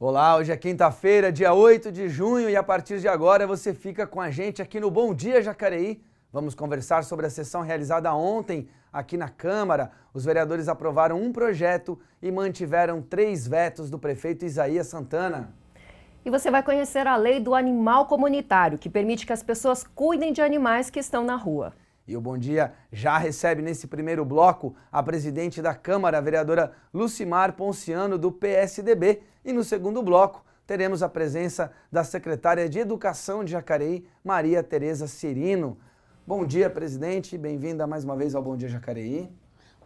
Olá, hoje é quinta-feira, dia 8 de junho e a partir de agora você fica com a gente aqui no Bom Dia Jacareí. Vamos conversar sobre a sessão realizada ontem aqui na Câmara. Os vereadores aprovaram um projeto e mantiveram 3 vetos do prefeito Isaías Santana. E você vai conhecer a lei do animal comunitário, que permite que as pessoas cuidem de animais que estão na rua. E o Bom Dia já recebe nesse primeiro bloco a presidente da Câmara, a vereadora Lucimar Ponciano, do PSDB. E no segundo bloco teremos a presença da secretária de Educação de Jacareí, Maria Tereza Cirino. Bom dia, presidente. Bem-vinda mais uma vez ao Bom Dia Jacareí.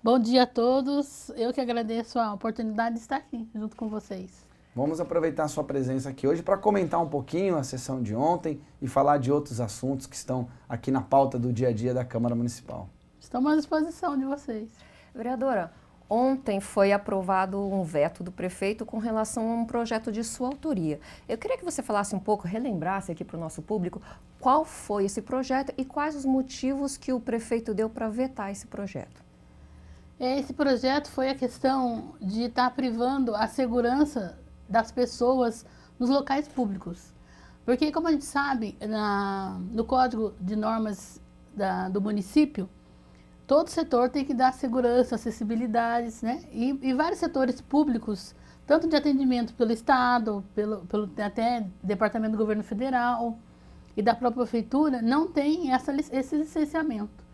Bom dia a todos. Eu que agradeço a oportunidade de estar aqui junto com vocês. Vamos aproveitar a sua presença aqui hoje para comentar um pouquinho a sessão de ontem e falar de outros assuntos que estão aqui na pauta do dia a dia da Câmara Municipal. Estamos à disposição de vocês. Vereadora, ontem foi aprovado um veto do prefeito com relação a um projeto de sua autoria. Eu queria que você falasse um pouco, relembrasse aqui para o nosso público, qual foi esse projeto e quais os motivos que o prefeito deu para vetar esse projeto. Esse projeto foi a questão de estar privando a segurança das pessoas nos locais públicos. Porque, como a gente sabe, no Código de Normas do município, todo setor tem que dar segurança, acessibilidades, né? E vários setores públicos, tanto de atendimento pelo Estado, pelo até Departamento do Governo Federal e da própria Prefeitura, não tem esse licenciamento.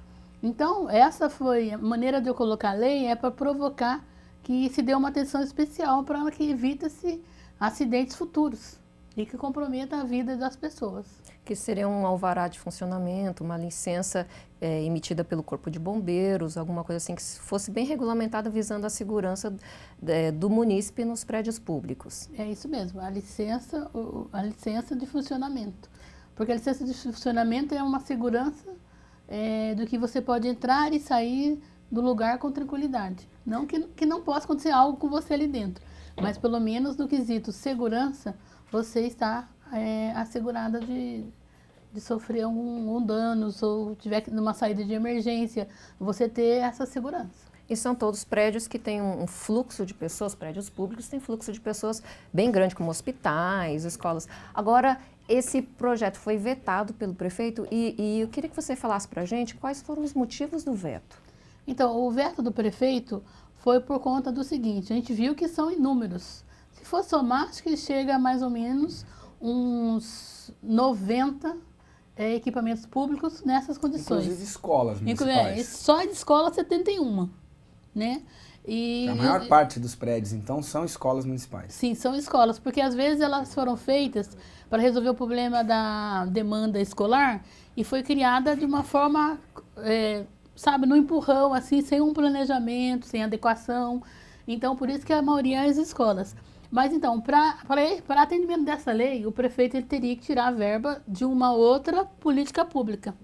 Então, essa foi a maneira de eu colocar a lei, é para provocar que se dê uma atenção especial para que evite-se acidentes futuros e que comprometa a vida das pessoas. Que seria um alvará de funcionamento, uma licença emitida pelo Corpo de Bombeiros, alguma coisa assim que fosse bem regulamentada visando a segurança do munícipe nos prédios públicos. É isso mesmo, a licença de funcionamento. Porque a licença de funcionamento é uma segurança do que você pode entrar e sair do lugar com tranquilidade. Não que não possa acontecer algo com você ali dentro, mas pelo menos no quesito segurança, você está assegurada de sofrer um dano, ou tiver numa saída de emergência, você ter essa segurança. E são todos prédios que têm um fluxo de pessoas, prédios públicos têm fluxo de pessoas bem grande, como hospitais, escolas. Agora, esse projeto foi vetado pelo prefeito e eu queria que você falasse para a gente quais foram os motivos do veto. Então, o veto do prefeito foi por conta do seguinte, a gente viu que são inúmeros. Se for somar, acho que chega a mais ou menos uns 90 equipamentos públicos nessas condições. Inclusive escolas municipais. Só de escola 71, né? A maior parte dos prédios, então, são escolas municipais. Sim, são escolas, porque às vezes elas foram feitas para resolver o problema da demanda escolar e foi criada de uma forma, sabe, no empurrão, assim, sem um planejamento, sem adequação. Então, por isso que a maioria é as escolas. Mas, então, para atendimento dessa lei, o prefeito ele teria que tirar a verba de uma outra política pública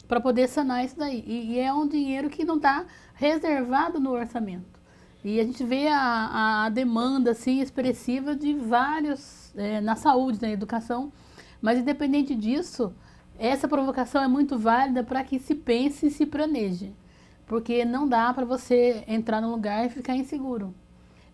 para poder sanar isso daí. E é um dinheiro que não está reservado no orçamento. E a gente vê a demanda, assim, expressiva de vários, na saúde, na educação. Mas, independente disso, essa provocação é muito válida para que se pense e se planeje, porque não dá para você entrar num lugar e ficar inseguro.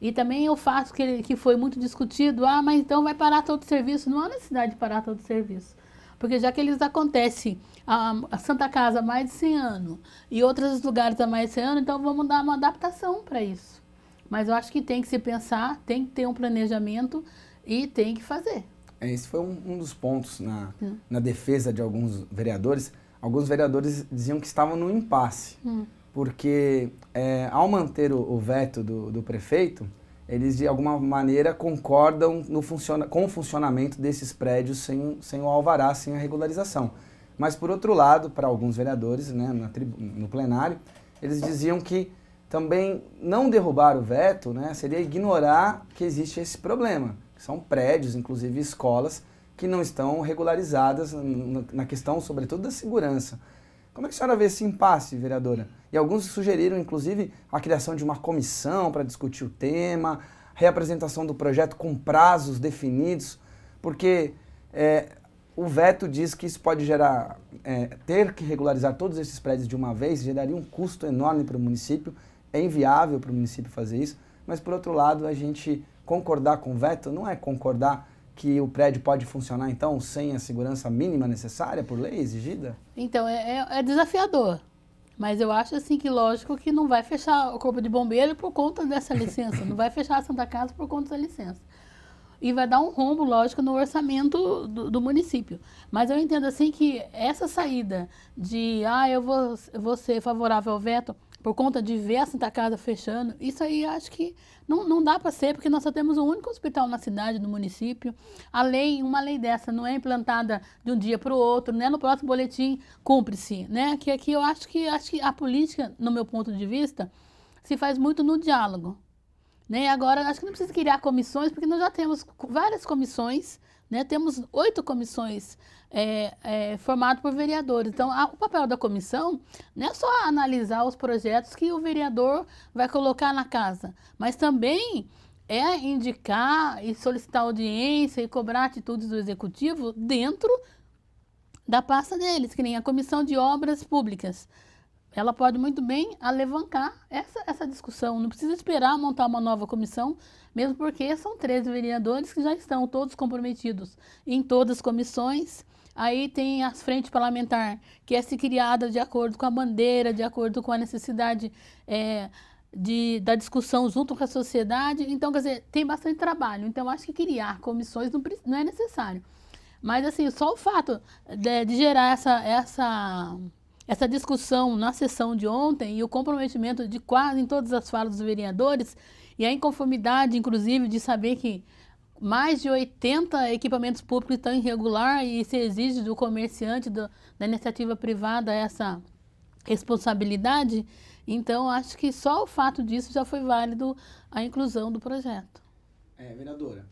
E também o fato que foi muito discutido, mas então vai parar todo o serviço. Não há necessidade de parar todo o serviço, porque já que eles acontecem a Santa Casa há mais de 100 anos e outros lugares há mais de 100 anos, então vamos dar uma adaptação para isso. Mas eu acho que tem que se pensar, tem que ter um planejamento e tem que fazer. Esse foi um dos pontos na defesa de alguns vereadores. Alguns vereadores diziam que estavam no impasse, porque ao manter o veto do prefeito, eles de alguma maneira concordam com o funcionamento desses prédios sem o alvará, sem a regularização. Mas, por outro lado, para alguns vereadores, né, no plenário, eles diziam que também não derrubar o veto, né, seria ignorar que existe esse problema. São prédios, inclusive escolas, que não estão regularizadas na questão, sobretudo, da segurança. Como é que a senhora vê esse impasse, vereadora? E alguns sugeriram, inclusive, a criação de uma comissão para discutir o tema, reapresentação do projeto com prazos definidos, porque o veto diz que isso pode gerar, ter que regularizar todos esses prédios de uma vez, geraria um custo enorme para o município, é inviável para o município fazer isso, mas, por outro lado, a gente concordar com o veto não é concordar que o prédio pode funcionar, então, sem a segurança mínima necessária por lei exigida? Então, é desafiador. Mas eu acho assim que lógico que não vai fechar o Corpo de Bombeiro por conta dessa licença, não vai fechar a Santa Casa por conta da licença. E vai dar um rombo, lógico, no orçamento do município. Mas eu entendo assim que essa saída de, eu vou ser favorável ao veto por conta de ver a Santa Casa fechando, isso aí acho que não dá para ser, porque nós só temos um único hospital na cidade, no município. Uma lei dessa não é implantada de um dia para o outro, né? No próximo boletim cumpre-se, né? Que aqui eu acho que a política, no meu ponto de vista, se faz muito no diálogo. Né? Agora, acho que não precisa criar comissões, porque nós já temos várias comissões, né? Temos 8 comissões formadas por vereadores. Então, o papel da comissão não é só analisar os projetos que o vereador vai colocar na casa, mas também é indicar e solicitar audiência e cobrar atitudes do executivo dentro da pasta deles, que nem a Comissão de Obras Públicas. Ela pode muito bem alavancar essa discussão. Não precisa esperar montar uma nova comissão, mesmo porque são 13 vereadores que já estão todos comprometidos em todas as comissões. Aí tem a frente parlamentar, que é se criada de acordo com a bandeira, de acordo com a necessidade da discussão junto com a sociedade. Então, quer dizer, tem bastante trabalho. Então, acho que criar comissões não é necessário. Mas, assim, só o fato de gerar essa discussão na sessão de ontem e o comprometimento de quase em todas as falas dos vereadores e a inconformidade, inclusive, de saber que mais de 80 equipamentos públicos estão irregular e se exige do comerciante, da iniciativa privada essa responsabilidade. Então, acho que só o fato disso já foi válido a inclusão do projeto. Vereadora,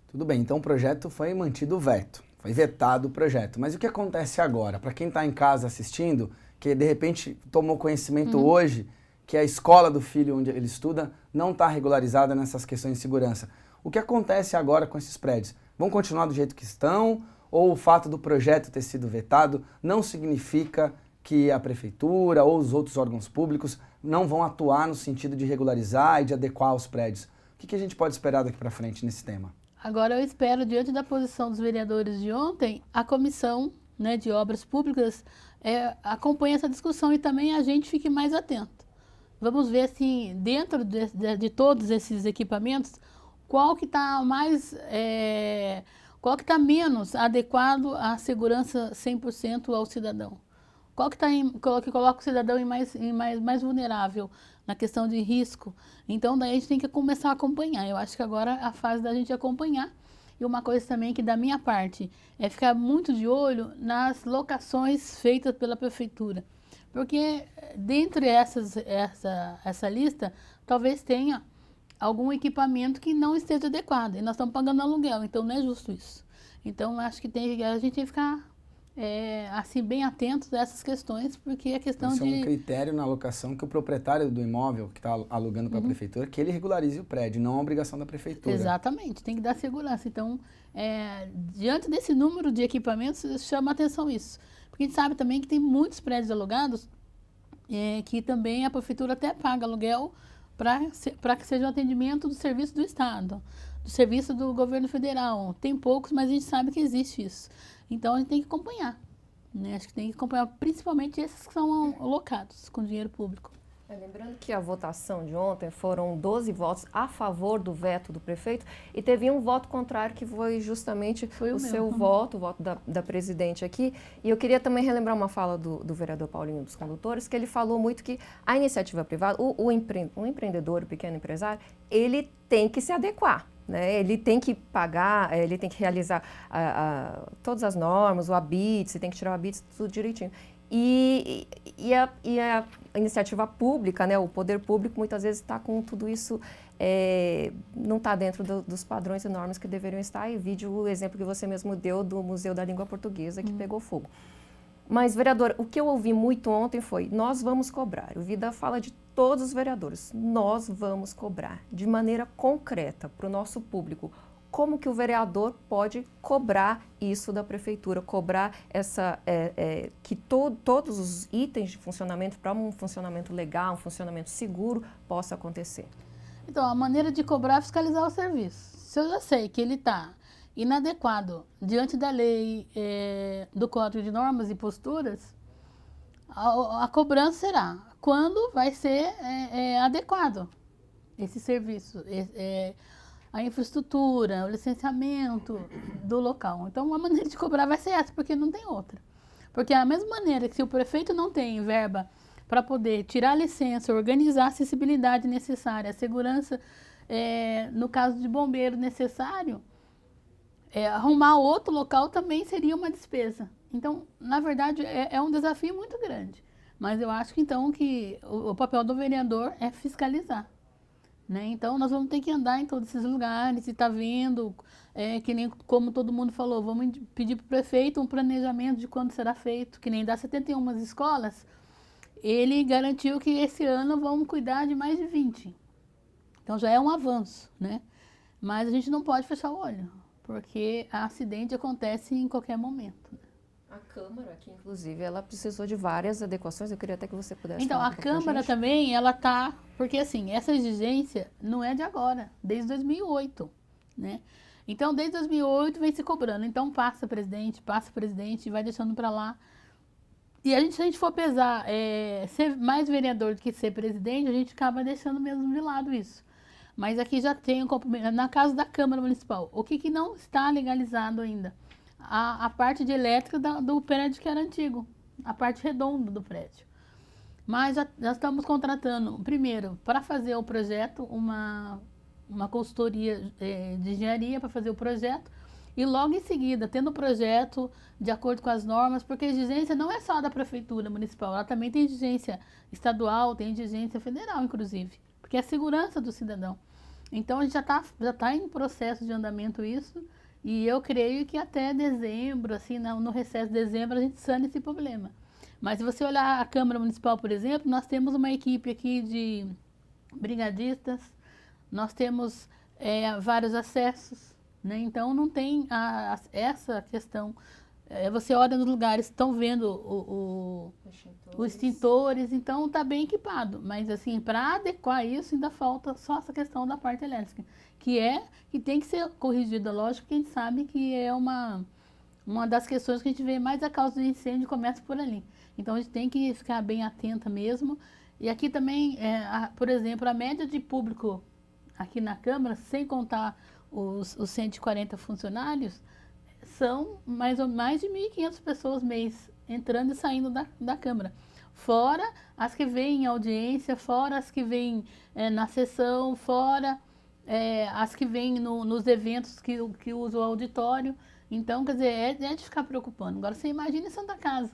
tudo bem, então o projeto foi mantido o veto. Foi vetado o projeto. Mas o que acontece agora? Para quem está em casa assistindo, que de repente tomou conhecimento hoje que a escola do filho onde ele estuda não está regularizada nessas questões de segurança. O que acontece agora com esses prédios? Vão continuar do jeito que estão? Ou o fato do projeto ter sido vetado não significa que a prefeitura ou os outros órgãos públicos não vão atuar no sentido de regularizar e de adequar os prédios? O que a gente pode esperar daqui para frente nesse tema? Agora, eu espero, diante da posição dos vereadores de ontem, a Comissão, né, de Obras Públicas acompanhe essa discussão e também a gente fique mais atento. Vamos ver, assim, dentro de todos esses equipamentos, qual que está menos adequado à segurança 100% ao cidadão. Qual que coloca o cidadão mais vulnerável na questão de risco. Então, daí a gente tem que começar a acompanhar. Eu acho que agora é a fase da gente acompanhar. E uma coisa também que da minha parte é ficar muito de olho nas locações feitas pela prefeitura. Porque dentre essa lista, talvez tenha algum equipamento que não esteja adequado. E nós estamos pagando aluguel, então não é justo isso. Então, acho que a gente tem que ficar assim, bem atentos a essas questões, porque a questão Isso é um critério na alocação que o proprietário do imóvel que está alugando para a prefeitura, que ele regularize o prédio, não a obrigação da prefeitura. Exatamente, tem que dar segurança. Então, diante desse número de equipamentos, chama a atenção isso. Porque a gente sabe também que tem muitos prédios alugados que também a prefeitura até paga aluguel para que seja o atendimento do serviço do Estado, do serviço do governo federal. Tem poucos, mas a gente sabe que existe isso. Então, a gente tem que acompanhar, né? Acho que tem que acompanhar principalmente esses que são alocados com dinheiro público. Lembrando que a votação de ontem foram 12 votos a favor do veto do prefeito e teve um voto contrário que foi justamente o seu voto, o voto da presidente aqui. E eu queria também relembrar uma fala do vereador Paulinho dos Condutores, que ele falou muito que a iniciativa privada, o empreendedor, o pequeno empresário, ele tem que se adequar. Né? Ele tem que pagar, ele tem que realizar todas as normas, o ABITS, ele tem que tirar o ABITS, tudo direitinho. E a iniciativa pública, né, o poder público, muitas vezes está com tudo isso, não está dentro dos padrões e normas que deveriam estar. E vide o exemplo que você mesmo deu do Museu da Língua Portuguesa, que pegou fogo. Mas, vereador, o que eu ouvi muito ontem foi, nós vamos cobrar. O Vida fala de todos os vereadores, nós vamos cobrar de maneira concreta para o nosso público. Como que o vereador pode cobrar isso da prefeitura, cobrar que todos os itens de funcionamento para um funcionamento legal, um funcionamento seguro, possa acontecer? Então, a maneira de cobrar é fiscalizar o serviço. Se eu já sei que ele está inadequado diante da lei, do Código de Normas e Posturas, a cobrança será quando vai ser adequado esse serviço, a infraestrutura, o licenciamento do local. Então, a maneira de cobrar vai ser essa, porque não tem outra. Porque a mesma maneira que se o prefeito não tem verba para poder tirar a licença, organizar a acessibilidade necessária, a segurança, no caso de bombeiro necessário, arrumar outro local também seria uma despesa. Então, na verdade, é um desafio muito grande. Mas eu acho que, então, que o papel do vereador é fiscalizar. Né? Então, nós vamos ter que andar em todos esses lugares e tá vendo, que nem como todo mundo falou, vamos pedir para o prefeito um planejamento de quando será feito, que nem das 71 escolas, ele garantiu que esse ano vamos cuidar de mais de 20. Então, já é um avanço, né? Mas a gente não pode fechar o olho, porque acidente acontece em qualquer momento. A Câmara aqui, inclusive, ela precisou de várias adequações. Eu queria até que você pudesse Então, falar a Câmara também, ela tá... Porque, assim, essa exigência não é de agora, desde 2008, né? Então, desde 2008 vem se cobrando. Então, passa presidente, e vai deixando para lá. E se a gente for pesar, ser mais vereador do que ser presidente, a gente acaba deixando mesmo de lado isso. Mas aqui já tem um compromisso. Na casa da Câmara Municipal, o que não está legalizado ainda? A parte de elétrica do prédio que era antigo, a parte redonda do prédio. Mas já estamos contratando, primeiro, para fazer o projeto, uma consultoria de engenharia para fazer o projeto, e logo em seguida, tendo o projeto de acordo com as normas, porque a exigência não é só da Prefeitura Municipal, ela também tem exigência estadual, tem exigência federal, inclusive, porque é a segurança do cidadão. Então, a gente já tá em processo de andamento isso, e eu creio que até dezembro, assim, no recesso de dezembro, a gente sane esse problema. Mas se você olhar a Câmara Municipal, por exemplo, nós temos uma equipe aqui de brigadistas, nós temos vários acessos, né? Então não tem essa questão. Você olha nos lugares, estão vendo os extintores, então está bem equipado. Mas assim, para adequar isso, ainda falta só essa questão da parte elétrica, que tem que ser corrigida, lógico, que a gente sabe que é uma das questões que a gente vê mais a causa do incêndio começa por ali. Então a gente tem que ficar bem atenta mesmo. E aqui também, por exemplo, a média de público aqui na Câmara, sem contar os 140 funcionários, são mais de 1.500 pessoas mês entrando e saindo da Câmara. Fora as que vêm em audiência, fora as que vêm na sessão, fora as que vêm nos eventos que usam o auditório. Então, quer dizer, é de ficar preocupando. Agora, você imagina em Santa Casa.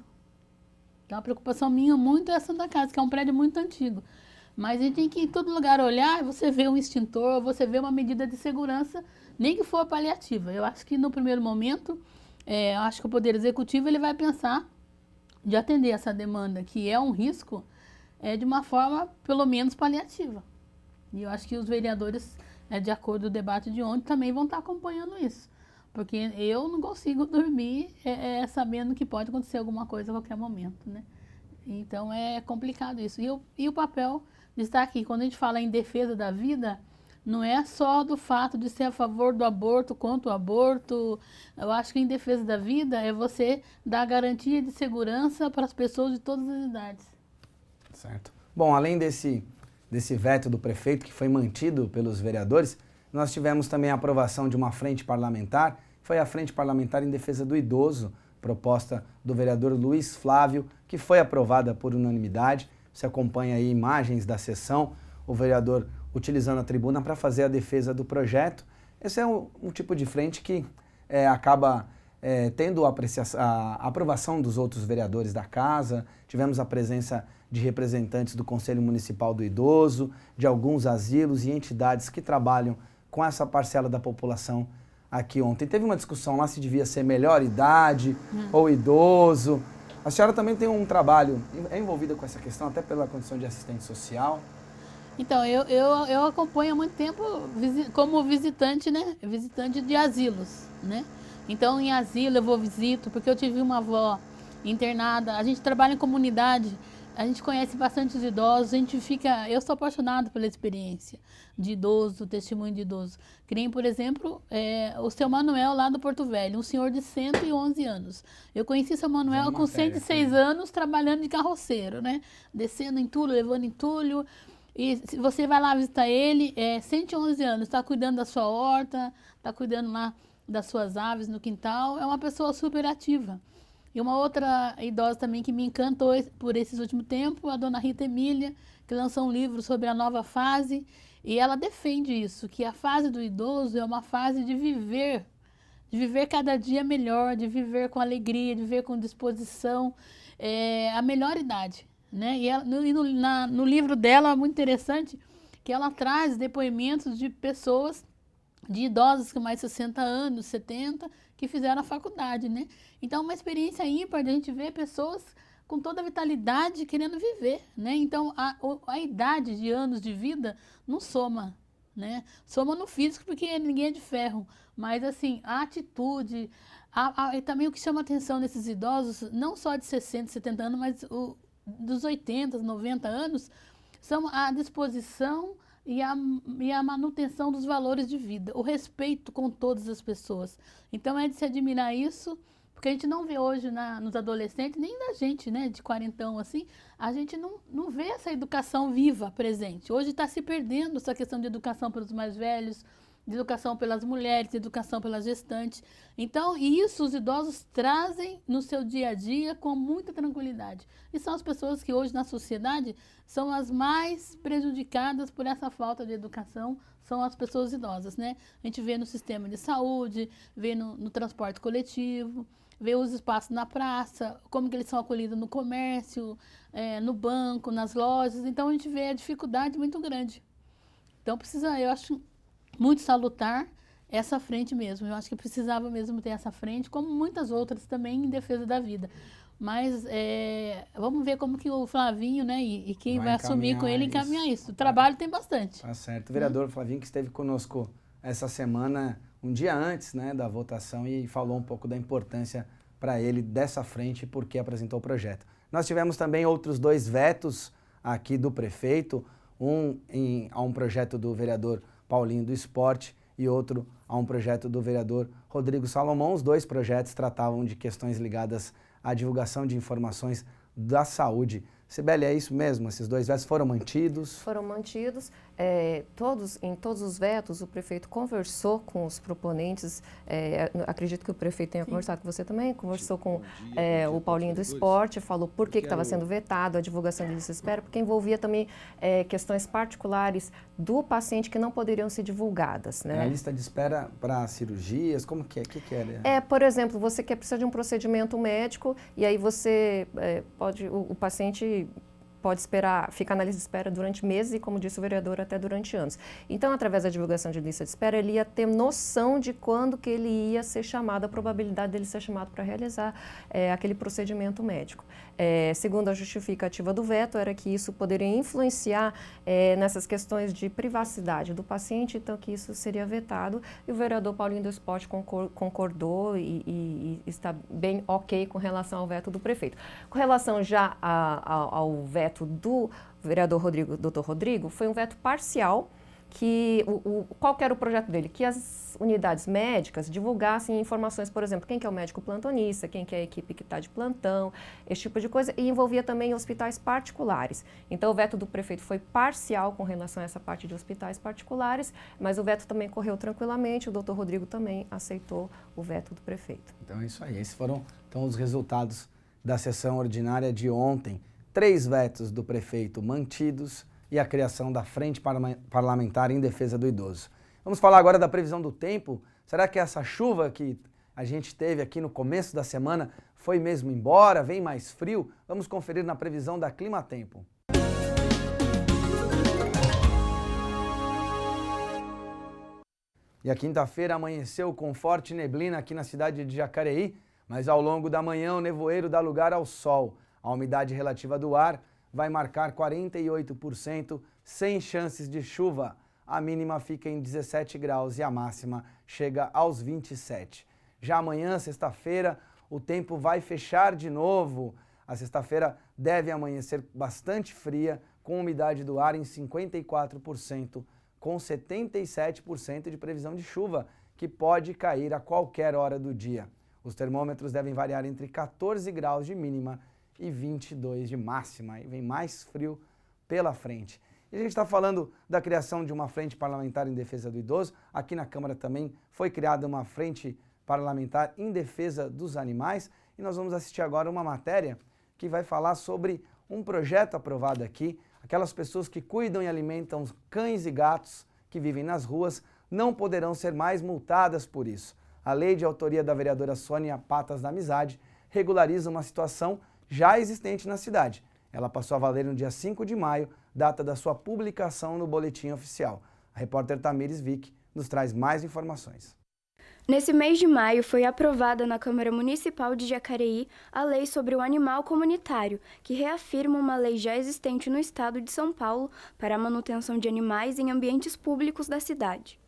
Então, a preocupação minha muito é a Santa Casa, que é um prédio muito antigo. Mas a gente tem que ir em todo lugar olhar, você vê um extintor, você vê uma medida de segurança, nem que for paliativa. Eu acho que no primeiro momento, acho que o Poder Executivo ele vai pensar de atender essa demanda, que é um risco, de uma forma pelo menos paliativa. E eu acho que os vereadores, de acordo com o debate de ontem, também vão estar acompanhando isso. Porque eu não consigo dormir sabendo que pode acontecer alguma coisa a qualquer momento, né? Então é complicado isso. E o papel de estar aqui, quando a gente fala em defesa da vida, não é só do fato de ser a favor do aborto, contra o aborto. Eu acho que em defesa da vida é você dar garantia de segurança para as pessoas de todas as idades. Certo. Bom, além desse veto do prefeito, que foi mantido pelos vereadores, nós tivemos também a aprovação de uma frente parlamentar, foi a Frente Parlamentar em Defesa do Idoso, proposta do vereador Luiz Flávio, que foi aprovada por unanimidade. Você acompanha aí imagens da sessão, o vereador utilizando a tribuna para fazer a defesa do projeto. Esse é um tipo de frente que acaba tendo a aprovação dos outros vereadores da casa. Tivemos a presença de representantes do Conselho Municipal do Idoso, de alguns asilos e entidades que trabalham com essa parcela da população aqui ontem. Teve uma discussão lá se devia ser melhor idade ou idoso. A senhora também tem um trabalho envolvida com essa questão, até pela condição de assistente social. Então, eu acompanho há muito tempo como visitante, né? Visitante de asilos, né? Então, em asilo eu visito, porque eu tive uma avó internada. A gente trabalha em comunidade. A gente conhece bastante os idosos, eu sou apaixonada pela experiência de idoso, testemunho de idoso. Que nem, por exemplo, o seu Manuel lá do Porto Velho, um senhor de 111 anos. Eu conheci o seu Manuel com 106 anos, trabalhando de carroceiro, né? Descendo entulho, levando entulho. E se você vai lá visitar ele, 111 anos, está cuidando da sua horta, está cuidando lá das suas aves no quintal, é uma pessoa super ativa. E uma outra idosa também que me encantou por esses últimos tempos, a dona Rita Emília, que lançou um livro sobre a nova fase, e ela defende isso, que a fase do idoso é uma fase de viver cada dia melhor, de viver com alegria, de viver com disposição, a melhor idade, né? E no livro dela é muito interessante que ela traz depoimentos de pessoas, de idosos com mais de 60 anos, 70, que fizeram a faculdade, né? Então, uma experiência ímpar de a gente ver pessoas com toda a vitalidade querendo viver, né? Então, a idade de anos de vida não soma, né? Soma no físico porque ninguém é de ferro, mas, assim, a atitude, e também o que chama atenção nesses idosos, não só de 60, 70 anos, mas dos 80, 90 anos, são a disposição e a manutenção dos valores de vida, o respeito com todas as pessoas. Então é de se admirar isso, porque a gente não vê hoje nos adolescentes, nem na gente, né, de quarentão assim, a gente não vê essa educação viva presente. Hoje está se perdendo essa questão de educação para os mais velhos, de educação pelas mulheres, de educação pelas gestantes. Então, isso os idosos trazem no seu dia a dia com muita tranquilidade. E são as pessoas que hoje na sociedade são as mais prejudicadas por essa falta de educação, são as pessoas idosas, né? A gente vê no sistema de saúde, vê no transporte coletivo, vê os espaços na praça, como que eles são acolhidos no comércio, no banco, nas lojas. Então, a gente vê a dificuldade muito grande. Então, eu acho muito salutar essa frente mesmo. Eu acho que precisava mesmo ter essa frente, como muitas outras também em defesa da vida. Mas vamos ver como que o Flavinho, né, e quem vai assumir com ele encaminhar isso. O trabalho tem bastante. Tá certo. O vereador Flavinho, que esteve conosco essa semana, um dia antes, né, da votação, e falou um pouco da importância para ele dessa frente e por que apresentou o projeto. Nós tivemos também outros 2 vetos aqui do prefeito, a um projeto do vereador Paulinho do Esporte e outro a um projeto do vereador Rodrigo Salomão. Os 2 projetos tratavam de questões ligadas à divulgação de informações da saúde. Sibeli, é isso mesmo? Esses 2 vetos foram mantidos? Foram mantidos. Em todos os vetos, o prefeito conversou com os proponentes. Acredito que o prefeito tenha conversado com você também. Conversou com o Paulinho do Esporte, falou por que estava sendo vetado a divulgação de lista de espera, porque envolvia também questões particulares do paciente que não poderiam ser divulgadas, né? A lista de espera para cirurgias, como que é? O que é? Por exemplo, você precisa de um procedimento médico e aí você o paciente pode esperar, ficar na lista de espera durante meses e, como disse o vereador, até durante anos. Então, através da divulgação de lista de espera, ele ia ter noção de quando que ele ia ser chamado, a probabilidade dele ser chamado para realizar aquele procedimento médico. Segundo a justificativa do veto, era que isso poderia influenciar nessas questões de privacidade do paciente, então que isso seria vetado. E o vereador Paulinho do Esporte concordou e está bem ok com relação ao veto do prefeito. Com relação já ao veto do vereador Dr. Rodrigo, foi um veto parcial, que qual que era o projeto dele? Que as unidades médicas divulgassem informações, por exemplo, quem que é o médico plantonista, quem que é a equipe que está de plantão, esse tipo de coisa, e envolvia também hospitais particulares. Então, o veto do prefeito foi parcial com relação a essa parte de hospitais particulares, mas o veto também correu tranquilamente, o Dr. Rodrigo também aceitou o veto do prefeito. Então, é isso aí. Esses foram, então, os resultados da sessão ordinária de ontem. 3 vetos do prefeito mantidos e a criação da Frente Parlamentar em Defesa do Idoso. Vamos falar agora da previsão do tempo. Será que essa chuva que a gente teve aqui no começo da semana foi mesmo embora? Vem mais frio? Vamos conferir na previsão da Climatempo. E a quinta-feira amanheceu com forte neblina aqui na cidade de Jacareí, mas ao longo da manhã o nevoeiro dá lugar ao sol. A umidade relativa do ar vai marcar 48%, sem chances de chuva. A mínima fica em 17 graus e a máxima chega aos 27. Já amanhã, sexta-feira, o tempo vai fechar de novo. A sexta-feira deve amanhecer bastante fria, com umidade do ar em 54%, com 77% de previsão de chuva, que pode cair a qualquer hora do dia. Os termômetros devem variar entre 14 graus de mínima e 22 de máxima, e vem mais frio pela frente. E a gente está falando da criação de uma frente parlamentar em defesa do idoso. Aqui na Câmara também foi criada uma frente parlamentar em defesa dos animais, e nós vamos assistir agora uma matéria que vai falar sobre um projeto aprovado aqui. Aquelas pessoas que cuidam e alimentam cães e gatos que vivem nas ruas não poderão ser mais multadas por isso. A lei de autoria da vereadora Sônia Patas da Amizade regulariza uma situação já existente na cidade. Ela passou a valer no dia 5 de maio, data da sua publicação no Boletim Oficial. A repórter Tamires Vick nos traz mais informações. Nesse mês de maio foi aprovada na Câmara Municipal de Jacareí a Lei sobre o Animal Comunitário, que reafirma uma lei já existente no estado de São Paulo para a manutenção de animais em ambientes públicos da cidade.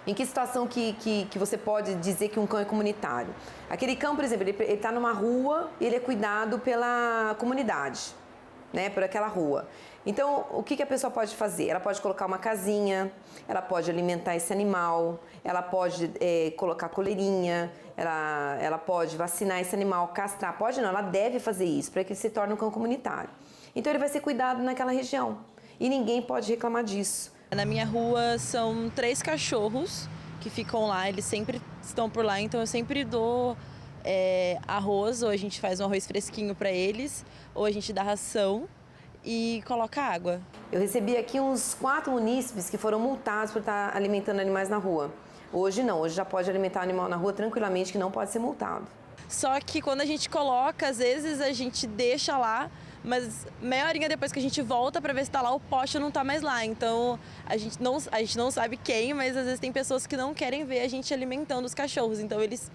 Em que situação que você pode dizer que um cão é comunitário? Aquele cão, por exemplo, ele está numa rua e ele é cuidado pela comunidade, né, por aquela rua. Então, o que a pessoa pode fazer? Ela pode colocar uma casinha, ela pode alimentar esse animal, ela pode colocar coleirinha, ela pode vacinar esse animal, castrar. Pode não, ela deve fazer isso para que ele se torne um cão comunitário. Então, ele vai ser cuidado naquela região e ninguém pode reclamar disso. Na minha rua são 3 cachorros que ficam lá, eles sempre estão por lá, então eu sempre dou arroz, ou a gente faz um arroz fresquinho para eles, ou a gente dá ração e coloca água. Eu recebi aqui uns 4 munícipes que foram multados por estar alimentando animais na rua. Hoje não, hoje já pode alimentar animal na rua tranquilamente, que não pode ser multado. Só que quando a gente coloca, às vezes a gente deixa lá, mas meia horinha depois que a gente volta para ver se está lá, o poste não está mais lá. Então a gente não sabe quem, mas às vezes tem pessoas que não querem ver a gente alimentando os cachorros. Então eles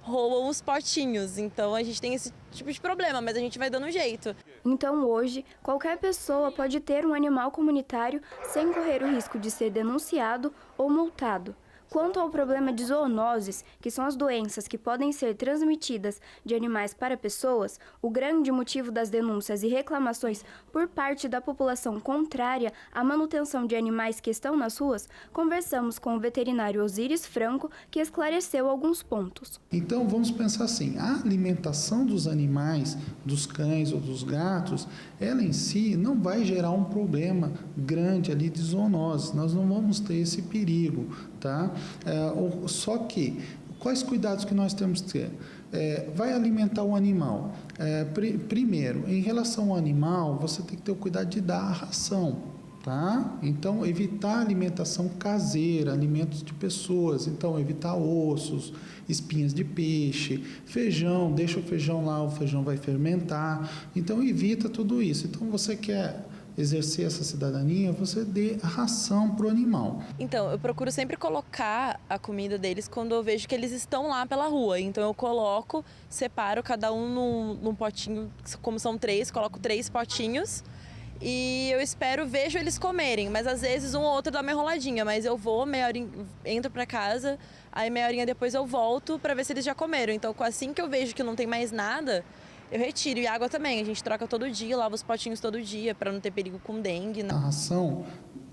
roubam os potinhos. Então a gente tem esse tipo de problema, mas a gente vai dando um jeito. Então hoje, qualquer pessoa pode ter um animal comunitário sem correr o risco de ser denunciado ou multado. Quanto ao problema de zoonoses, que são as doenças que podem ser transmitidas de animais para pessoas, o grande motivo das denúncias e reclamações por parte da população contrária à manutenção de animais que estão nas ruas, conversamos com o veterinário Osíris Franco, que esclareceu alguns pontos. Então vamos pensar assim, a alimentação dos animais, dos cães ou dos gatos, ela em si não vai gerar um problema grande ali de zoonose, nós não vamos ter esse perigo, tá? Só que, quais cuidados que nós temos que ter? Vai alimentar o animal. Primeiro, em relação ao animal, você tem que ter o cuidado de dar a ração, tá? Então, evitar alimentação caseira, alimentos de pessoas. Então, evitar ossos, espinhas de peixe, feijão, deixa o feijão lá, o feijão vai fermentar. Então, evita tudo isso. Então, você quer exercer essa cidadania, você dê a ração para o animal. Então, eu procuro sempre colocar a comida deles quando eu vejo que eles estão lá pela rua. Então eu coloco, separo cada um num potinho, como são 3, coloco 3 potinhos e eu vejo eles comerem, mas às vezes um ou outro dá uma enroladinha, mas eu vou, meia horinha, entro para casa, aí meia horinha depois eu volto para ver se eles já comeram. Então assim que eu vejo que não tem mais nada, eu retiro. E água também, a gente troca todo dia, lava os potinhos todo dia para não ter perigo com dengue. A ração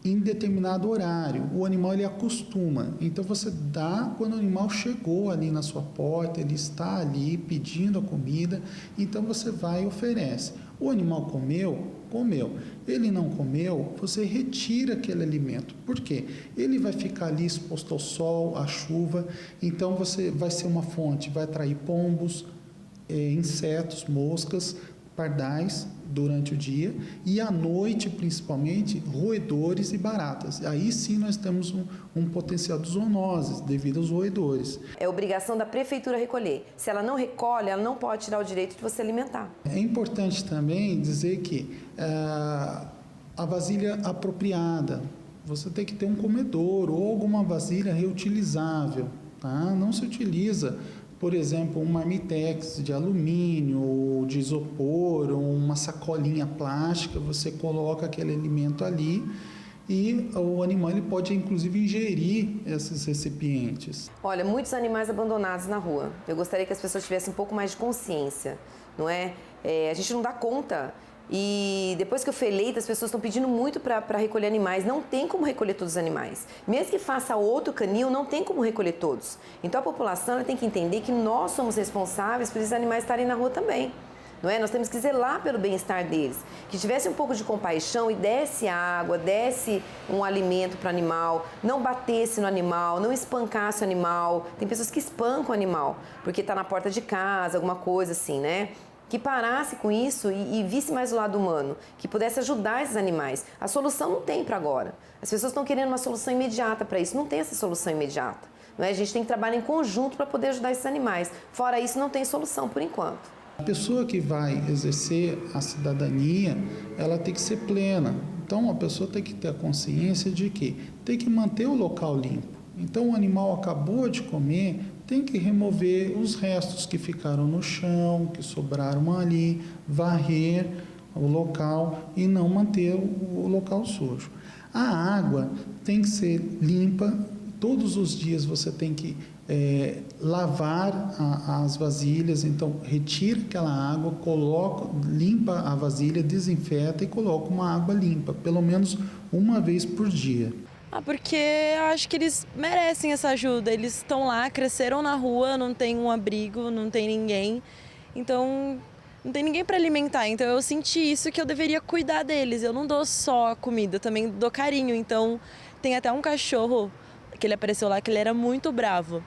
em determinado horário, o animal ele acostuma, então você dá quando o animal chegou ali na sua porta, ele está ali pedindo a comida, então você vai e oferece. O animal comeu, ele não comeu, você retira aquele alimento. Por quê? Ele vai ficar ali exposto ao sol, à chuva, então você vai ser uma fonte, vai atrair pombos, insetos, moscas, pardais durante o dia e à noite principalmente roedores e baratas. Aí sim nós temos um potencial de zoonoses devido aos roedores. É obrigação da prefeitura recolher. Se ela não recolhe, ela não pode tirar o direito de você alimentar. É importante também dizer que a vasilha apropriada, você tem que ter um comedor ou alguma vasilha reutilizável, tá? Não se utiliza, por exemplo, um marmitex de alumínio, ou de isopor, ou uma sacolinha plástica, você coloca aquele alimento ali e o animal ele pode inclusive ingerir esses recipientes. Olha, muitos animais abandonados na rua. Eu gostaria que as pessoas tivessem um pouco mais de consciência, não é? a gente não dá conta. E depois que eu fui eleita, as pessoas estão pedindo muito para recolher animais. Não tem como recolher todos os animais. Mesmo que faça outro canil, não tem como recolher todos. Então a população ela tem que entender que nós somos responsáveis por esses animais estarem na rua também. Não é? Nós temos que zelar pelo bem-estar deles. Que tivesse um pouco de compaixão e desse água, desse um alimento para o animal, não batesse no animal, não espancasse o animal. Tem pessoas que espancam o animal porque está na porta de casa, alguma coisa assim, né? Que parasse com isso e visse mais o lado humano, que pudesse ajudar esses animais. A solução não tem para agora. As pessoas estão querendo uma solução imediata para isso. Não tem essa solução imediata. Não é? A gente tem que trabalhar em conjunto para poder ajudar esses animais. Fora isso, não tem solução por enquanto. A pessoa que vai exercer a cidadania, ela tem que ser plena. Então, a pessoa tem que ter a consciência de que tem que manter o local limpo. Então, o animal acabou de comer, tem que remover os restos que ficaram no chão, que sobraram ali, varrer o local e não manter o local sujo. A água tem que ser limpa, todos os dias você tem que lavar as vasilhas, então retira aquela água, limpa a vasilha, desinfeta e coloca uma água limpa, pelo menos uma vez por dia. Porque eu acho que eles merecem essa ajuda. Eles estão lá, cresceram na rua, não tem um abrigo, não tem ninguém. Então, não tem ninguém para alimentar. Então, eu senti isso que eu deveria cuidar deles. Eu não dou só comida, eu também dou carinho. Então, tem até um cachorro que ele apareceu lá, que ele era muito bravo.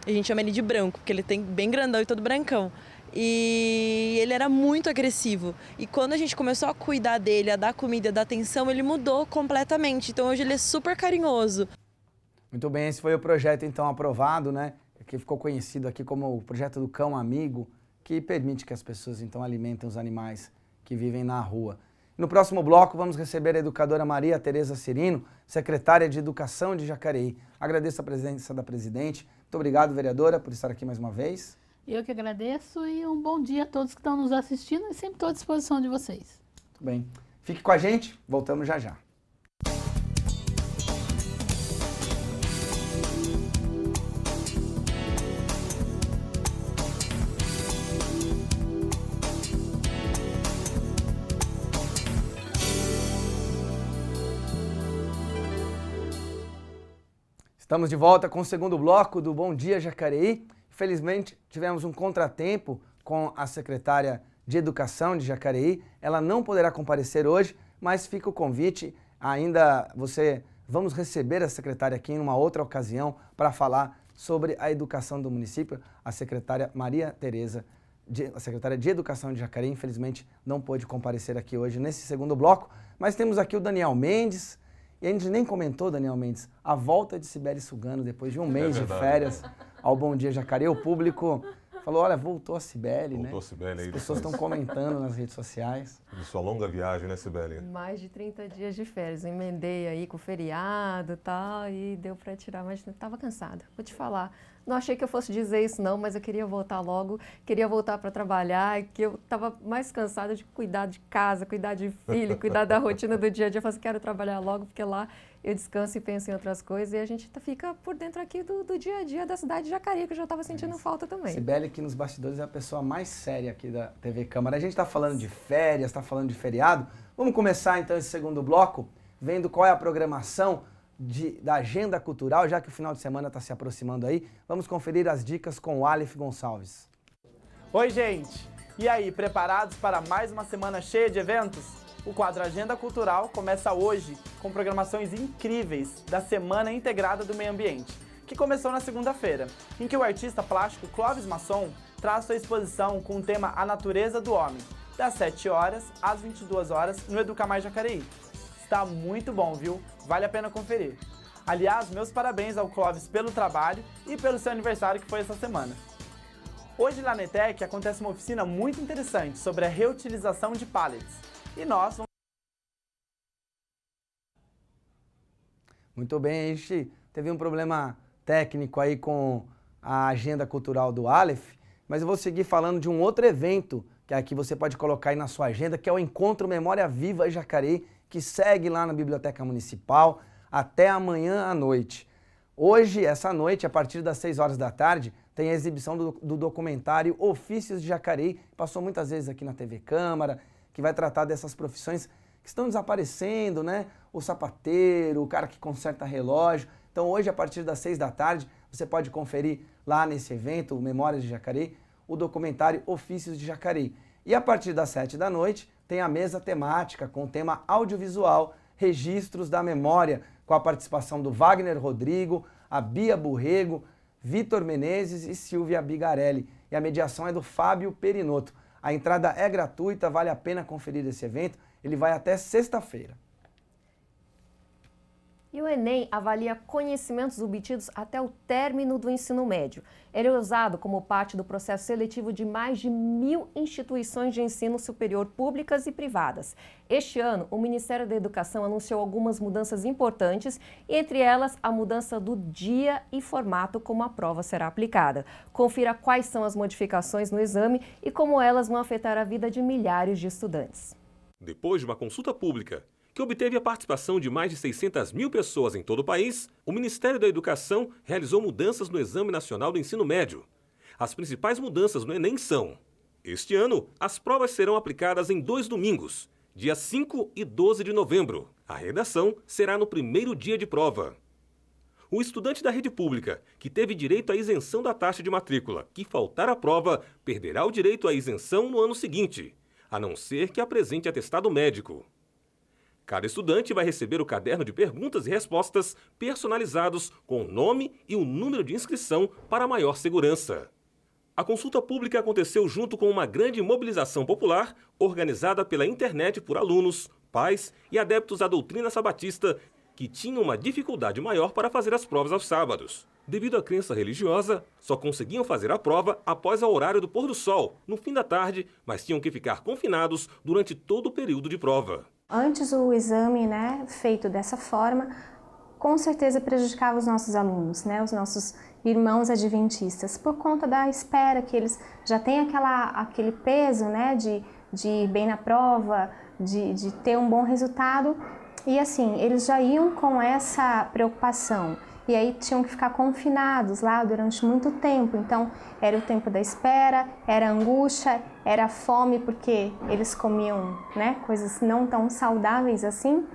A gente chama ele de branco, porque ele tem bem grandão e todo brancão. E ele era muito agressivo. E quando a gente começou a cuidar dele, a dar comida, a dar atenção, ele mudou completamente. Então hoje ele é super carinhoso. Muito bem, esse foi o projeto então aprovado, né? Que ficou conhecido aqui como o projeto do Cão Amigo, que permite que as pessoas então alimentem os animais que vivem na rua. No próximo bloco vamos receber a educadora Maria Tereza Cirino, secretária de Educação de Jacareí. Agradeço a presença da presidente. Muito obrigado, vereadora, por estar aqui mais uma vez. Eu que agradeço e um bom dia a todos que estão nos assistindo e sempre estou à disposição de vocês. Muito bem. Fique com a gente, voltamos já já. Estamos de volta com o segundo bloco do Bom Dia Jacareí. Infelizmente, tivemos um contratempo com a secretária de Educação de Jacareí. Ela não poderá comparecer hoje, mas fica o convite. Vamos receber a secretária aqui em uma outra ocasião para falar sobre a educação do município. A secretária Maria Tereza, a secretária de Educação de Jacareí, infelizmente não pôde comparecer aqui hoje nesse segundo bloco. Mas temos aqui o Daniel Mendes. E a gente nem comentou, Daniel Mendes, a volta de Cibele Sugano depois de um mês de férias ao Bom Dia Jacareí. O público falou, olha, voltou a Cibele, né? Voltou a Cibele aí. As pessoas estão comentando nas redes sociais. De sua longa viagem, né, Cibele? Mais de 30 dias de férias. Eu emendei aí com o feriado e tal, e deu para tirar, mas eu estava cansada. Vou te falar. Não achei que eu fosse dizer isso não, mas eu queria voltar logo, queria voltar para trabalhar, que eu estava mais cansada de cuidar de casa, cuidar de filho, cuidar da rotina do dia a dia. Eu falei assim, quero trabalhar logo, porque lá eu descanso e penso em outras coisas e a gente fica por dentro aqui do dia a dia da cidade de Jacareí, que eu já estava sentindo falta também. Cibele, aqui nos bastidores, é a pessoa mais séria aqui da TV Câmara. A gente está falando de férias, está falando de feriado. Vamos começar então esse segundo bloco, vendo qual é a programação da agenda cultural, já que o final de semana está se aproximando aí. Vamos conferir as dicas com o Aleph Gonçalves. Oi, gente! E aí, preparados para mais uma semana cheia de eventos? O quadro Agenda Cultural começa hoje com programações incríveis da Semana Integrada do Meio Ambiente, que começou na segunda-feira, em que o artista plástico Clóvis Masson traz sua exposição com o tema A Natureza do Homem, das 7 horas às 22 horas no Educamar Jacareí. Está muito bom, viu? Vale a pena conferir. Aliás, meus parabéns ao Clóvis pelo trabalho e pelo seu aniversário que foi essa semana. Hoje lá na ETEC acontece uma oficina muito interessante sobre a reutilização de pallets. E nós vamos... Muito bem, a gente teve um problema técnico aí com a agenda cultural do Aleph, mas eu vou seguir falando de um outro evento que aqui você pode colocar aí na sua agenda, que é o Encontro Memória Viva Jacareí, que segue lá na Biblioteca Municipal até amanhã à noite. Hoje, essa noite, a partir das 6 horas da tarde, tem a exibição do documentário Ofícios de Jacareí, que passou muitas vezes aqui na TV Câmara, que vai tratar dessas profissões que estão desaparecendo, né? O sapateiro, o cara que conserta relógio. Então hoje, a partir das 6 da tarde, você pode conferir lá nesse evento, o Memórias de Jacareí, o documentário Ofícios de Jacareí. E a partir das 7 da noite, tem a mesa temática com o tema audiovisual Registros da Memória, com a participação do Wagner Rodrigo, a Bia Burrego, Vitor Menezes e Silvia Bigarelli. E a mediação é do Fábio Perinotto. A entrada é gratuita, vale a pena conferir esse evento. Ele vai até sexta-feira. E o Enem avalia conhecimentos obtidos até o término do ensino médio. Ele é usado como parte do processo seletivo de mais de 1.000 instituições de ensino superior públicas e privadas. Este ano, o Ministério da Educação anunciou algumas mudanças importantes, entre elas a mudança do dia e formato como a prova será aplicada. Confira quais são as modificações no exame e como elas vão afetar a vida de milhares de estudantes. Depois de uma consulta pública, que obteve a participação de mais de 600 mil pessoas em todo o país, o Ministério da Educação realizou mudanças no Exame Nacional do Ensino Médio. As principais mudanças no Enem são: este ano, as provas serão aplicadas em 2 domingos, dia 5 e 12 de novembro. A redação será no primeiro dia de prova. O estudante da rede pública, que teve direito à isenção da taxa de matrícula, que faltar à prova, perderá o direito à isenção no ano seguinte, a não ser que apresente atestado médico. Cada estudante vai receber o caderno de perguntas e respostas personalizados com o nome e o número de inscrição para maior segurança. A consulta pública aconteceu junto com uma grande mobilização popular organizada pela internet por alunos, pais e adeptos da doutrina sabatista que tinham uma dificuldade maior para fazer as provas aos sábados. Devido à crença religiosa, só conseguiam fazer a prova após o horário do pôr do sol, no fim da tarde, mas tinham que ficar confinados durante todo o período de prova. Antes o exame, feito dessa forma, com certeza prejudicava os nossos alunos, os nossos irmãos adventistas, por conta da espera que eles já têm aquele peso, de ir bem na prova, de ter um bom resultado, e assim, eles já iam com essa preocupação. E aí tinham que ficar confinados lá durante muito tempo. Então, era o tempo da espera, era a angústia, era a fome, porque eles comiam coisas não tão saudáveis assim.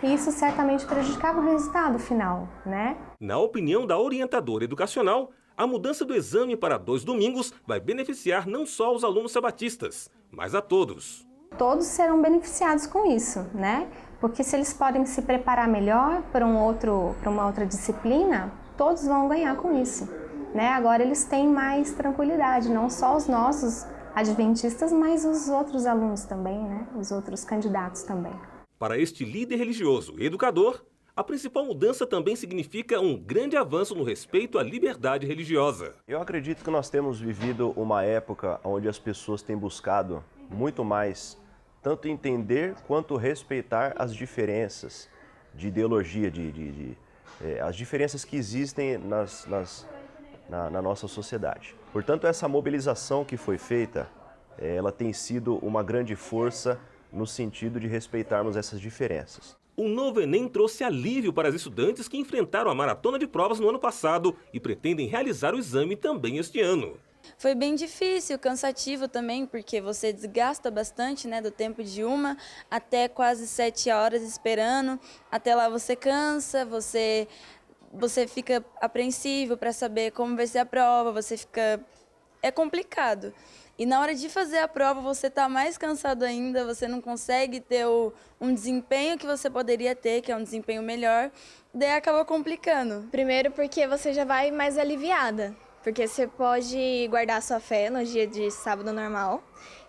E isso certamente prejudicava o resultado final, Na opinião da orientadora educacional, a mudança do exame para 2 domingos vai beneficiar não só os alunos sabatistas, mas a todos. Todos serão beneficiados com isso, Porque se eles podem se preparar melhor para uma outra disciplina, todos vão ganhar com isso, Agora eles têm mais tranquilidade, não só os nossos adventistas, mas os outros alunos também, Os outros candidatos também. Para este líder religioso e educador, a principal mudança também significa um grande avanço no respeito à liberdade religiosa. Eu acredito que nós temos vivido uma época onde as pessoas têm buscado muito mais tanto entender quanto respeitar as diferenças de ideologia, as diferenças que existem na nossa sociedade. Portanto, essa mobilização que foi feita, ela tem sido uma grande força no sentido de respeitarmos essas diferenças. O novo Enem trouxe alívio para os estudantes que enfrentaram a maratona de provas no ano passado e pretendem realizar o exame também este ano. Foi bem difícil, cansativo também, porque você desgasta bastante, do tempo de 1 até quase 7 horas esperando. Até lá você cansa, você fica apreensivo para saber como vai ser a prova, é complicado. E na hora de fazer a prova você está mais cansado ainda, você não consegue ter um desempenho que você poderia ter, que é um desempenho melhor, daí acaba complicando. Primeiro porque você já vai mais aliviada. Porque você pode guardar sua fé no dia de sábado normal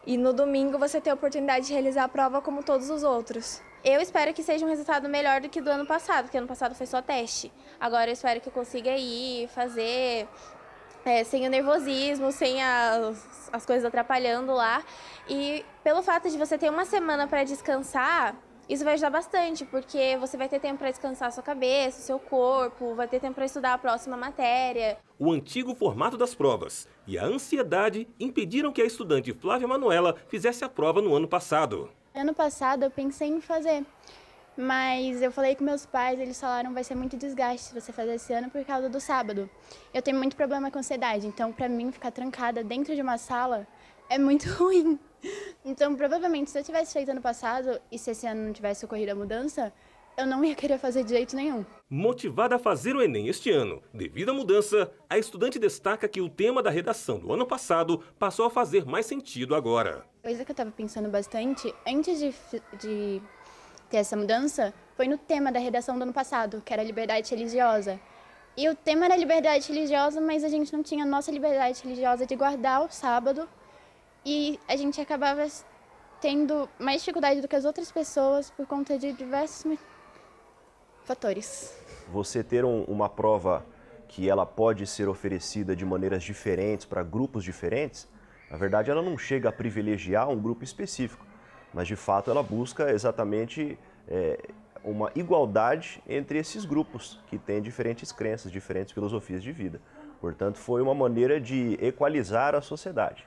e no domingo você ter a oportunidade de realizar a prova como todos os outros. Eu espero que seja um resultado melhor do que do ano passado, porque ano passado foi só teste. Agora eu espero que eu consiga ir fazer sem o nervosismo, sem as coisas atrapalhando lá. E pelo fato de você ter uma semana para descansar, isso vai ajudar bastante, porque você vai ter tempo para descansar a sua cabeça, o seu corpo, vai ter tempo para estudar a próxima matéria. O antigo formato das provas e a ansiedade impediram que a estudante Flávia Manuela fizesse a prova no ano passado. Ano passado eu pensei em fazer, Mas eu falei com meus pais, eles falaram vai ser muito desgaste se você fazer esse ano por causa do sábado. Eu tenho muito problema com ansiedade, então pra mim ficar trancada dentro de uma sala é muito ruim. Então provavelmente se eu tivesse feito ano passado e se esse ano não tivesse ocorrido a mudança, eu não ia querer fazer de jeito nenhum. Motivada a fazer o Enem este ano, devido à mudança, a estudante destaca que o tema da redação do ano passado passou a fazer mais sentido agora. Coisa que eu estava pensando bastante, antes de ter essa mudança, foi no tema da redação do ano passado, que era liberdade religiosa. E o tema era liberdade religiosa, mas a gente não tinha a nossa liberdade religiosa de guardar o sábado. E a gente acabava tendo mais dificuldade do que as outras pessoas por conta de diversos fatores. Você ter uma prova que ela pode ser oferecida de maneiras diferentes para grupos diferentes, na verdade ela não chega a privilegiar um grupo específico, mas de fato ela busca exatamente uma igualdade entre esses grupos que têm diferentes crenças, diferentes filosofias de vida. Portanto, foi uma maneira de equalizar a sociedade.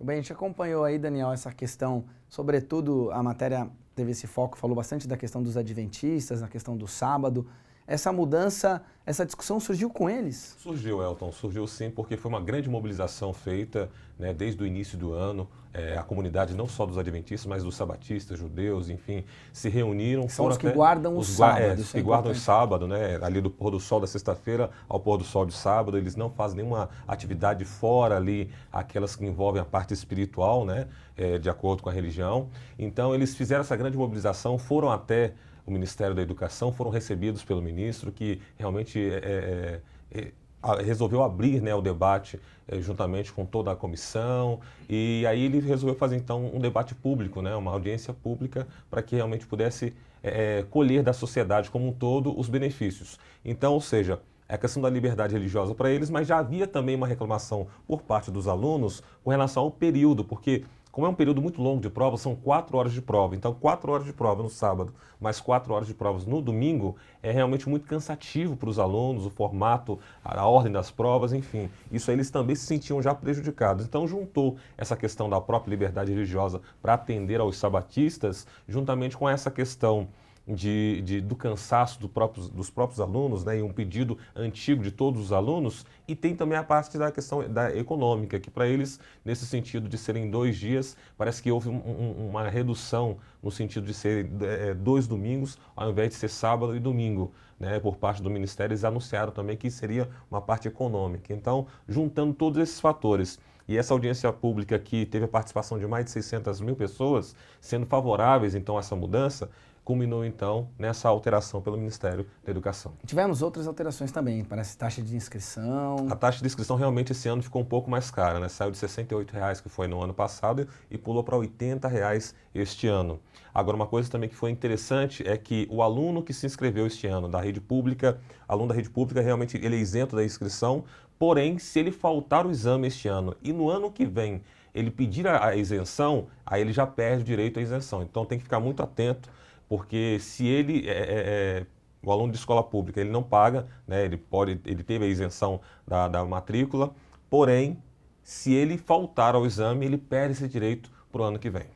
Bem, a gente acompanhou aí, Daniel, essa questão, sobretudo a matéria teve esse foco, falou bastante da questão dos adventistas, na questão do sábado. Essa mudança, essa discussão surgiu com eles? Surgiu, Elton, surgiu sim, porque foi uma grande mobilização feita, né, desde o início do ano. A comunidade, não só dos adventistas, mas dos sabatistas, judeus, enfim, se reuniram. São os que guardam o sábado. Que guardam o sábado, né, ali do pôr do sol da sexta-feira ao pôr do sol de sábado. Eles não fazem nenhuma atividade fora ali, aquelas que envolvem a parte espiritual, né, de acordo com a religião. Então, eles fizeram essa grande mobilização, foram até o Ministério da Educação, foram recebidos pelo ministro, que realmente resolveu abrir, né, o debate juntamente com toda a comissão, e aí ele resolveu fazer então um debate público, né, uma audiência pública, para que realmente pudesse colher da sociedade como um todo os benefícios. Então, ou seja, é a questão da liberdade religiosa para eles, mas já havia também uma reclamação por parte dos alunos com relação ao período, porque como é um período muito longo de prova, são 4 horas de prova. Então, 4 horas de prova no sábado, mais 4 horas de provas no domingo, é realmente muito cansativo para os alunos, o formato, a ordem das provas, enfim. Isso aí eles também se sentiam já prejudicados. Então, juntou essa questão da própria liberdade religiosa para atender aos sabatistas, juntamente com essa questão do cansaço dos próprios alunos, né, e um pedido antigo de todos os alunos, e tem também a parte da questão da econômica, que para eles, nesse sentido de serem 2 dias, parece que houve uma redução no sentido de ser 2 domingos, ao invés de ser sábado e domingo, né, por parte do Ministério. Eles anunciaram também que seria uma parte econômica. Então, juntando todos esses fatores, e essa audiência pública que teve a participação de mais de 600 mil pessoas, sendo favoráveis então a essa mudança, culminou então nessa alteração pelo Ministério da Educação. Tivemos outras alterações também, parece taxa de inscrição. A taxa de inscrição realmente esse ano ficou um pouco mais cara, né? Saiu de R$ 68,00 que foi no ano passado e pulou para R$ 80,00 este ano. Agora, uma coisa também que foi interessante é que o aluno que se inscreveu este ano da rede pública, aluno da rede pública, realmente ele é isento da inscrição, porém, se ele faltar o exame este ano e no ano que vem ele pedir a isenção, aí ele já perde o direito à isenção. Então, tem que ficar muito atento, porque se ele o aluno de escola pública, ele não paga, né, ele teve a isenção da matrícula, porém, se ele faltar ao exame, ele perde esse direito para o ano que vem.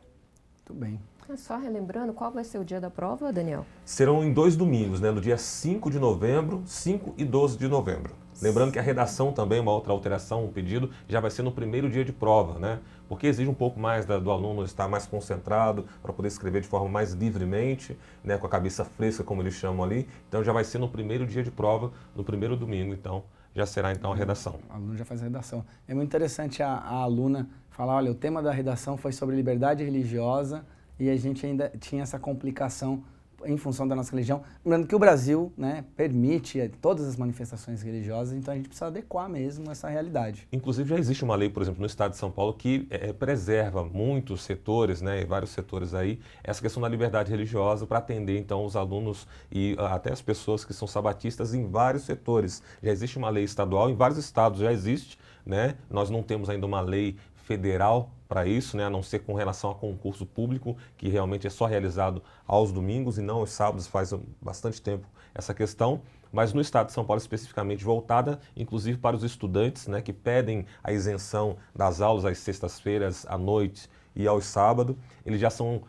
Muito bem. Só relembrando, qual vai ser o dia da prova, Daniel? Serão em 2 domingos, né, no dia 5 de novembro, 5 e 12 de novembro. Lembrando que a redação também, uma outra alteração, um pedido, já vai ser no primeiro dia de prova, né? Porque exige um pouco mais do aluno estar mais concentrado para poder escrever de forma mais livremente, né? Com a cabeça fresca, como eles chamam ali. Então já vai ser no primeiro dia de prova, no primeiro domingo, então já será então a redação. O aluno já faz a redação. É muito interessante a aluna falar, olha, o tema da redação foi sobre liberdade religiosa e a gente ainda tinha essa complicação em função da nossa religião. Lembrando que o Brasil, né, permite todas as manifestações religiosas, então a gente precisa adequar mesmo essa realidade. Inclusive já existe uma lei, por exemplo, no estado de São Paulo que preserva muitos setores, né, vários setores aí, essa questão da liberdade religiosa para atender então os alunos e até as pessoas que são sabatistas em vários setores. Já existe uma lei estadual, em vários estados já existe, né? Nós não temos ainda uma lei federal para isso, né, a não ser com relação a concurso público, que realmente é só realizado aos domingos e não aos sábados, faz bastante tempo essa questão, mas no estado de São Paulo especificamente voltada, inclusive para os estudantes, né, que pedem a isenção das aulas às sextas-feiras à noite e aos sábados, eles já são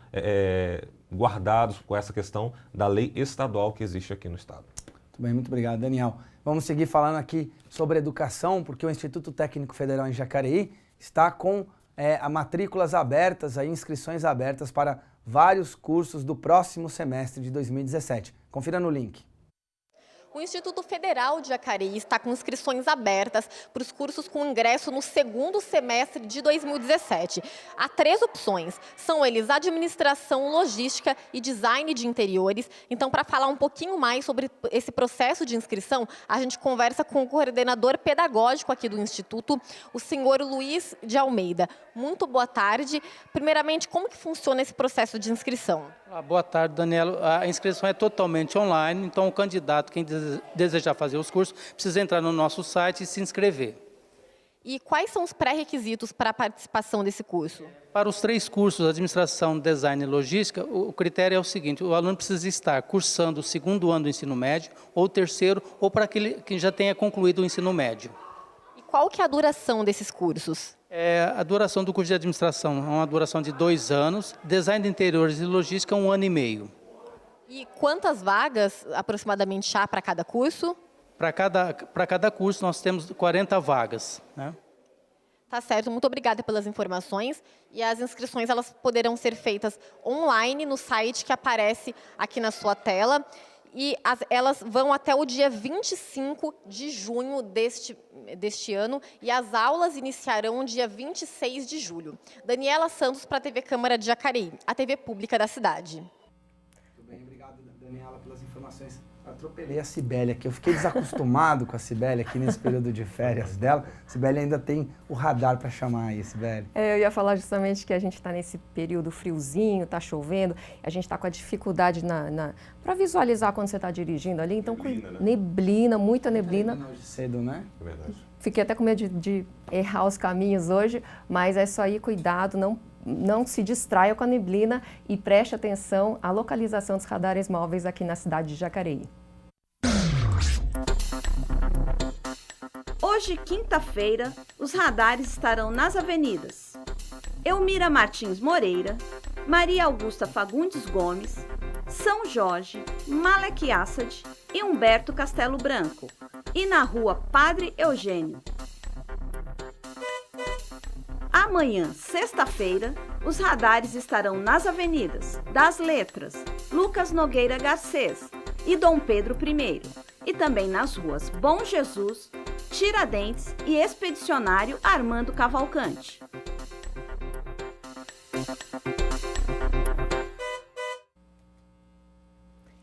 guardados com essa questão da lei estadual que existe aqui no estado. Muito bem, muito obrigado, Daniel. Vamos seguir falando aqui sobre educação, porque o Instituto Técnico Federal em Jacareí está com matrículas abertas, inscrições abertas para vários cursos do próximo semestre de 2017. Confira no link. O Instituto Federal de Jacareí está com inscrições abertas para os cursos com ingresso no segundo semestre de 2017. Há 3 opções, são eles administração, logística e design de interiores. Então, para falar um pouquinho mais sobre esse processo de inscrição, a gente conversa com o coordenador pedagógico aqui do Instituto, o senhor Luiz de Almeida. Muito boa tarde. Primeiramente, como que funciona esse processo de inscrição? Boa tarde, Daniela. A inscrição é totalmente online, então o candidato, quem desejar fazer os cursos, precisa entrar no nosso site e se inscrever. E quais são os pré-requisitos para a participação desse curso? Para os 3 cursos, Administração, Design e Logística, o critério é o seguinte: o aluno precisa estar cursando o 2º ano do ensino médio, ou o 3º, ou para aquele que já tenha concluído o ensino médio. E qual que é a duração desses cursos? A duração do curso de administração é uma duração de 2 anos, design de interiores e logística 1 ano e meio. E quantas vagas aproximadamente há para cada curso? Para cada curso nós temos 40 vagas, né? Tá certo, muito obrigada pelas informações. E as inscrições elas poderão ser feitas online no site que aparece aqui na sua tela. E elas vão até o dia 25 de junho deste ano e as aulas iniciarão dia 26 de julho. Daniela Santos para a TV Câmara de Jacareí, a TV pública da cidade. Muito bem, obrigado, Daniela, pelas informações. Atropelei a Cibele aqui, eu fiquei desacostumado com a Cibele aqui nesse período de férias dela. Cibele ainda tem o radar para chamar aí, Cibele. Eu ia falar justamente que a gente está nesse período friozinho, está chovendo, a gente está com a dificuldade para visualizar quando você está dirigindo ali, então neblina, muita neblina. Hoje cedo, né? É verdade. Fiquei até com medo de errar os caminhos hoje, mas é só ir cuidado, não se distraia com a neblina e preste atenção à localização dos radares móveis aqui na cidade de Jacareí. Hoje, quinta-feira, os radares estarão nas avenidas Elmira Martins Moreira, Maria Augusta Fagundes Gomes, São Jorge, Malek Assad e Humberto Castelo Branco, e na rua Padre Eugênio. Amanhã, sexta-feira, os radares estarão nas avenidas das Letras, Lucas Nogueira Garcês e Dom Pedro I, e também nas ruas Bom Jesus, Tiradentes e Expedicionário Armando Cavalcante.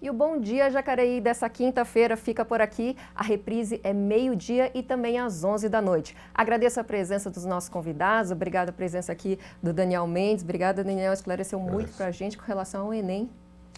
E o Bom Dia Jacareí dessa quinta-feira fica por aqui. A reprise é meio-dia e também às 11 da noite. Agradeço a presença dos nossos convidados, obrigada a presença aqui do Daniel Mendes. Obrigada, Daniel, esclareceu muito para a gente com relação ao Enem.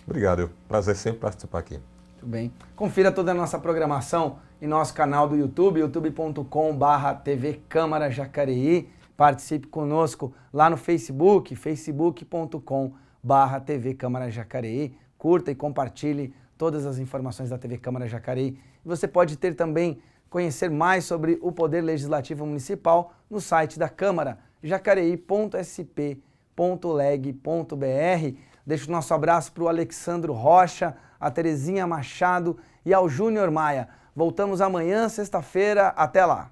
Obrigado, prazer sempre participar aqui. Muito bem. Confira toda a nossa programação em nosso canal do YouTube, youtube.com/TV Câmara Jacareí. Participe conosco lá no Facebook, facebook.com/TV Câmara Jacareí. Curta e compartilhe todas as informações da TV Câmara Jacareí. E você pode conhecer mais sobre o Poder Legislativo Municipal no site da Câmara, jacareí.sp.leg.br. Deixo o nosso abraço para o Alexandro Rocha, a Terezinha Machado e ao Júnior Maia. Voltamos amanhã, sexta-feira. Até lá!